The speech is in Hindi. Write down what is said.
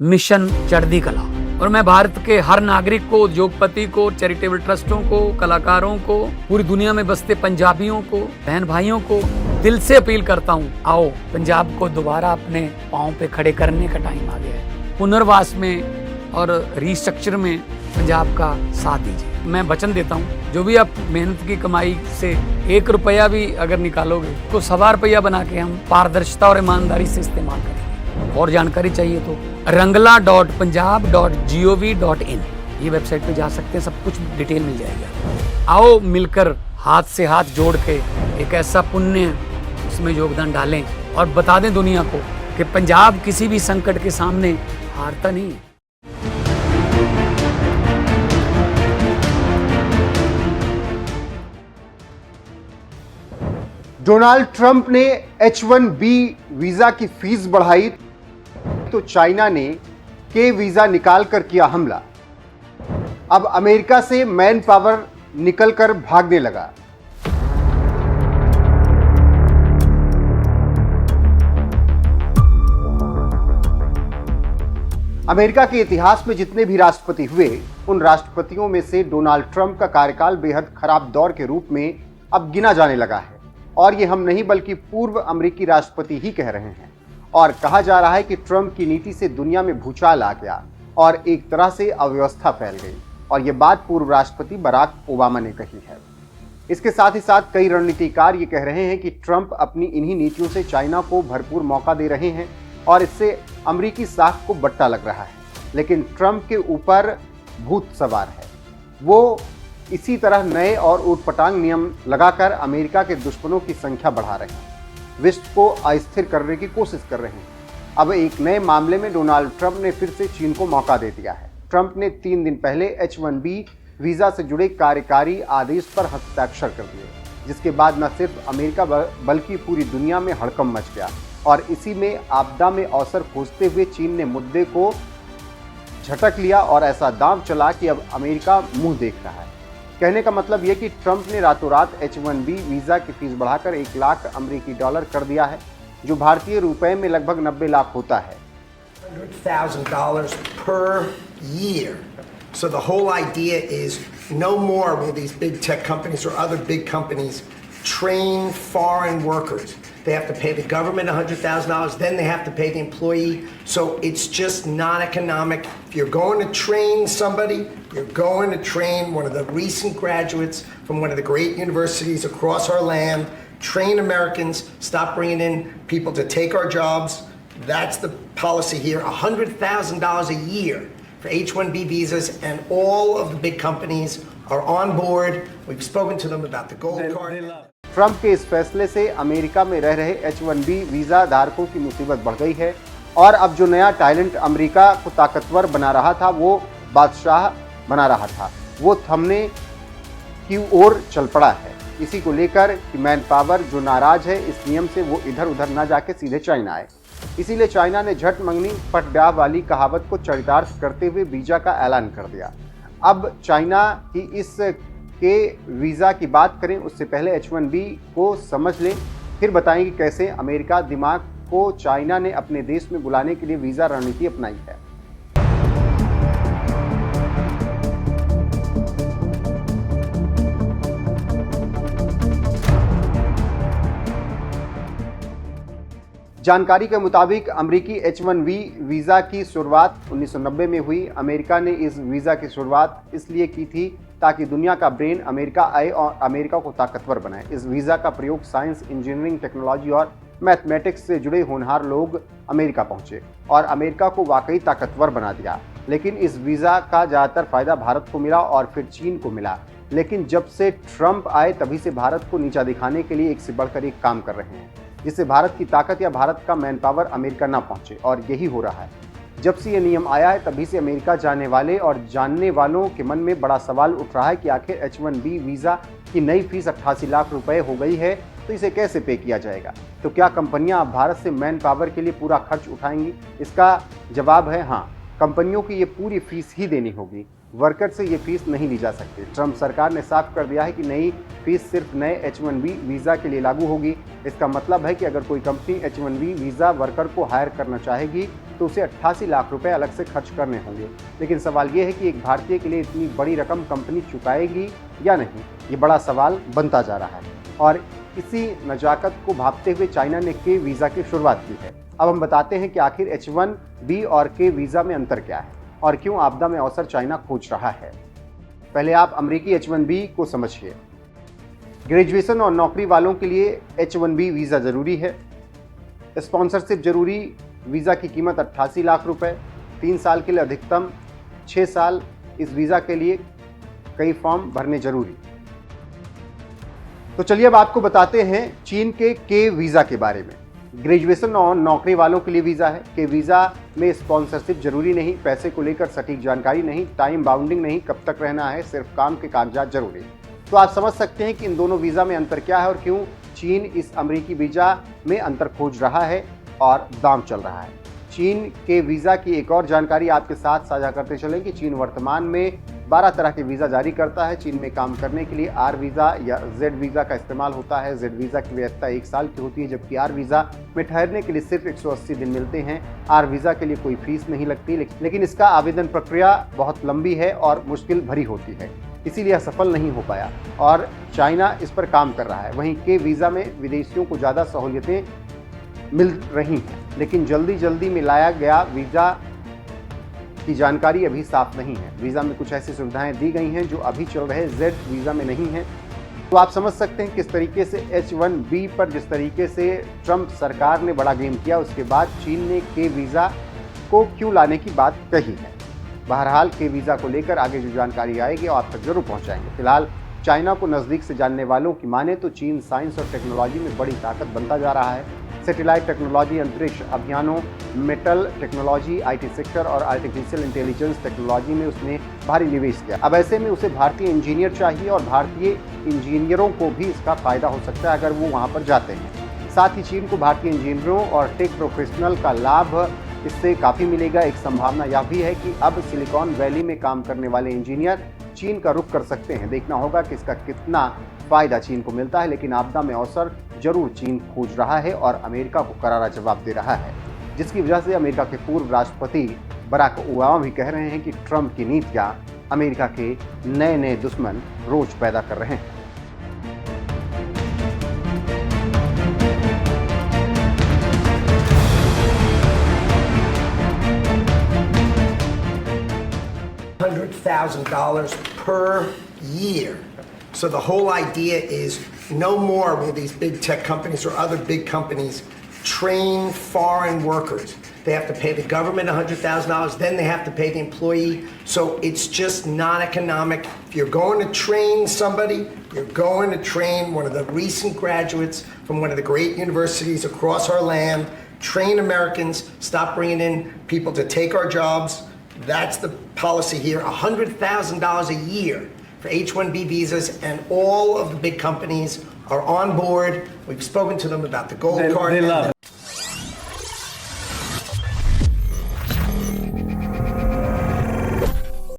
मिशन चढ़ती कला। और मैं भारत के हर नागरिक को, उद्योगपति को, चैरिटेबल ट्रस्टों को, कलाकारों को, पूरी दुनिया में बसते पंजाबियों को, बहन भाइयों को दिल से अपील करता हूँ, आओ पंजाब को दोबारा अपने पाँव पे खड़े करने का टाइम आ गया है। पुनर्वास में और रिस्ट्रक्चर में पंजाब का साथ दीजिए। मैं वचन देता हूँ, जो भी आप मेहनत की कमाई से 1 रुपया भी अगर निकालोगे तो 1.25 रुपया बना के हम पारदर्शिता और ईमानदारी से इस्तेमाल करेंगे। और जानकारी चाहिए तो rangla.punjab.gov.in ये वेबसाइट पे जा सकते हैं, सब कुछ डिटेल मिल जाएगा। आओ मिलकर हाथ से हाथ जोड़ के एक ऐसा पुण्य उसमें योगदान डालें और बता दें दुनिया को कि पंजाब किसी भी संकट के सामने हारता नहीं है। डोनाल्ड ट्रंप ने H-1B वीजा की फीस बढ़ाई तो चाइना ने के वीजा निकालकर किया हमला। अब अमेरिका से मैन पावर निकलकर भागने लगा। अमेरिका के इतिहास में जितने भी राष्ट्रपति हुए, उन राष्ट्रपतियों में से डोनाल्ड ट्रंप का कार्यकाल बेहद खराब दौर के रूप में अब गिना जाने लगा है। और ये हम नहीं बल्कि पूर्व अमेरिकी राष्ट्रपति ही कह रहे हैं। और कहा जा रहा है कि ट्रंप की नीति से दुनिया में भूचाल आ गया और एक तरह से अव्यवस्था फैल गई। और ये बात पूर्व राष्ट्रपति बराक ओबामा ने कही है। इसके साथ ही साथ कई रणनीतिकार ये कह रहे हैं कि ट्रंप अपनी इन्हीं नीतियों से चाइना को भरपूर मौका दे रहे हैं और इससे अमेरिकी साख को बट्टा लग रहा है। लेकिन ट्रंप के ऊपर भूत सवार है। वो इसी तरह नए और ऊटपटांग नियम लगाकर अमेरिका के दुश्मनों की संख्या बढ़ा रहे हैं, विश्व को अस्थिर करने की कोशिश कर रहे हैं। अब एक नए मामले में डोनाल्ड ट्रंप ने फिर से चीन को मौका दे दिया है। ट्रंप ने 3 दिन पहले H-1B वीजा से जुड़े कार्यकारी आदेश पर हस्ताक्षर कर दिए, जिसके बाद न सिर्फ अमेरिका बल्कि पूरी दुनिया में हड़कंप मच गया। और इसी में आपदा में अवसर खोजते हुए चीन ने मुद्दे को झटक लिया और ऐसा दांव चला कि अब अमेरिका मुंह देख रहा है। कहने का मतलब यह कि ट्रंप ने रातों रात H-1B वीजा की फीस बढ़ाकर $1 लाख अमेरिकी डॉलर कर दिया है, जो भारतीय रुपए में लगभग 90 लाख होता है। $100,000 per year. So the whole idea is no more will these big tech companies or other big companies train foreign workers. They have to pay the government $100,000, then they have to pay the employee. So it's just not economic. If you're going to train somebody, you're going to train one of the recent graduates from one of the great universities across our land. Train Americans, stop bringing in people to take our jobs. That's the policy here. $100,000 a year for H-1B visas, and all of the big companies are on board. We've spoken to them about the gold card. Trump के इस फैसले से अमेरिका में रह रहे H-1B वीजा धारकों की मुसीबत बढ़ गई है। और अब जो नया टैलेंट अमेरिका को ताकतवर बना रहा था, वो बादशाह बना रहा था, वो थमने की ओर चल पड़ा है। इसी को लेकर कि मैन पावर जो नाराज है इस नियम से, वो इधर उधर ना जाके सीधे चाइना आए। इसीलिए चाइना ने झट मंगनी पट ब्याह वाली कहावत को चरितार्थ करते हुए वीजा का ऐलान कर दिया। अब चाइना की इस के वीज़ा की बात करें उससे पहले H-1B को समझ लें, फिर बताएंगे कैसे अमेरिका दिमाग को चाइना ने अपने देश में बुलाने के लिए वीज़ा रणनीति अपनाई है। जानकारी के मुताबिक अमेरिकी H-1B वीज़ा की शुरुआत 1990 में हुई। अमेरिका ने इस वीज़ा की शुरुआत इसलिए की थी ताकि दुनिया का ब्रेन अमेरिका आए और अमेरिका को ताकतवर बनाए। इस वीज़ा का प्रयोग साइंस, इंजीनियरिंग, टेक्नोलॉजी और मैथमेटिक्स से जुड़े होनहार लोग अमेरिका पहुंचे और अमेरिका को वाकई ताकतवर बना दिया। लेकिन इस वीज़ा का ज़्यादातर फ़ायदा भारत को मिला और फिर चीन को मिला। लेकिन जब से ट्रंप आए तभी से भारत को नीचा दिखाने के लिए एक से बढ़कर एक काम कर रहे हैं, जिससे भारत की ताकत या भारत का मैन पावर अमेरिका ना पहुंचे। और यही हो रहा है। जब से ये नियम आया है तभी से अमेरिका जाने वाले और जानने वालों के मन में बड़ा सवाल उठ रहा है कि आखिर H-1B वीज़ा की नई फीस 88 लाख रुपए हो गई है, तो इसे कैसे पे किया जाएगा? तो क्या कंपनियां अब भारत से मैन पावर के लिए पूरा खर्च उठाएंगी? इसका जवाब है हाँ, कंपनियों की ये पूरी फीस ही देनी होगी। वर्कर से ये फीस नहीं ली जा सकती। ट्रंप सरकार ने साफ कर दिया है कि नई फीस सिर्फ नए H-1B वीज़ा के लिए लागू होगी। इसका मतलब है कि अगर कोई कंपनी H-1B वीज़ा वर्कर को हायर करना चाहेगी तो तो उसे 88 लाख रुपए अलग से खर्च करने होंगे। लेकिन सवाल ये है कि एक भारतीय के लिए इतनी बड़ी रकम कंपनी चुकाएगी या नहीं, ये बड़ा सवाल बनता जा रहा है। और इसी नजाकत को भांपते हुए चाइना ने के वीज़ा की शुरुआत की है। अब हम बताते हैं कि आखिर H1B और के वीज़ा में अंतर क्या है और क्यों आपदा में अवसर चाइना खोज रहा है। पहले आप अमेरिकी H1B को समझिए। ग्रेजुएशन और नौकरी वालों के लिए H1B वीज़ा जरूरी है। स्पॉन्सरशिप जरूरी। वीज़ा की कीमत 88 लाख रुपए, 3 साल के लिए अधिकतम 6 साल। इस वीज़ा के लिए कई फॉर्म भरने जरूरी। तो चलिए अब आपको बताते हैं चीन के वीज़ा के बारे में। ग्रेजुएशन और नौकरी वालों के लिए वीज़ा है। के वीज़ा में स्पॉन्सरशिप जरूरी नहीं, पैसे को लेकर सटीक जानकारी नहीं, टाइम बाउंडिंग नहीं, कब तक रहना है, सिर्फ काम के कागजात जरूरी। तो आप समझ सकते हैं कि इन दोनों वीज़ा में अंतर क्या है और क्यों चीन इस अमेरिकी वीज़ा में अंतर खोज रहा है और दाम चल रहा है। चीन के वीज़ा की एक और जानकारी आपके साथ साझा करते चलें कि चीन वर्तमान में 12 तरह के वीज़ा जारी करता है। चीन में काम करने के लिए आर वीज़ा या जेड वीज़ा का इस्तेमाल होता है। जेड वीज़ा की वैधता 1 साल की होती है, जबकि आर वीज़ा में ठहरने के लिए सिर्फ 180 दिन मिलते हैं। आर वीज़ा के लिए कोई फीस नहीं लगती, लेकिन इसका आवेदन प्रक्रिया बहुत लंबी है और मुश्किल भरी होती है, इसीलिए सफल नहीं हो पाया और चाइना इस पर काम कर रहा है। वहीं के वीज़ा में विदेशियों को ज़्यादा सहूलियतें मिल रही हैं, लेकिन जल्दी में लाया गया वीज़ा की जानकारी अभी साफ नहीं है। वीज़ा में कुछ ऐसी सुविधाएं दी गई हैं जो अभी चल रहे जेड वीज़ा में नहीं है। तो आप समझ सकते हैं किस तरीके से H1B पर जिस तरीके से ट्रंप सरकार ने बड़ा गेम किया, उसके बाद चीन ने के वीज़ा को क्यों लाने की बात कही है। बहरहाल के वीज़ा को लेकर आगे जो जानकारी आएगी आप तक जरूर पहुंचाएंगे। फिलहाल चाइना को नज़दीक से जानने वालों की माने तो चीन साइंस और टेक्नोलॉजी में बड़ी ताकत बनता जा रहा है। सैटेलाइट टेक्नोलॉजी, अंतरिक्ष अभियानों, मेटल टेक्नोलॉजी, IT सेक्टर और आर्टिफिशियल इंटेलिजेंस टेक्नोलॉजी में उसने भारी निवेश किया। अब ऐसे में उसे भारतीय इंजीनियर चाहिए और भारतीय इंजीनियरों को भी इसका फायदा हो सकता है अगर वो वहाँ पर जाते हैं। साथ ही चीन को भारतीय इंजीनियरों और टेक प्रोफेशनल का लाभ इससे काफ़ी मिलेगा। एक संभावना यह भी है कि अब सिलिकॉन वैली में काम करने वाले इंजीनियर चीन का रुख कर सकते हैं। देखना होगा कि इसका कितना फ़ायदा चीन को मिलता है, लेकिन आपदा में अवसर जरूर चीन खोज रहा है और अमेरिका को करारा जवाब दे रहा है, जिसकी वजह से अमेरिका के पूर्व राष्ट्रपति बराक ओबामा भी कह रहे हैं कि ट्रंप की नीतियाँ अमेरिका के नए दुश्मन रोज पैदा कर रहे हैं। $100,000 per year. So the whole idea is no more will these big tech companies or other big companies train foreign workers. They have to pay the government $100,000, then they have to pay the employee. So it's just not economic. If you're going to train somebody, you're going to train one of the recent graduates from one of the great universities across our land. Train Americans, stop bringing in people to take our jobs. That's the policy here. $100,000 a year for H-1B visas, and all of the big companies are on board. We've spoken to them about the gold card. They love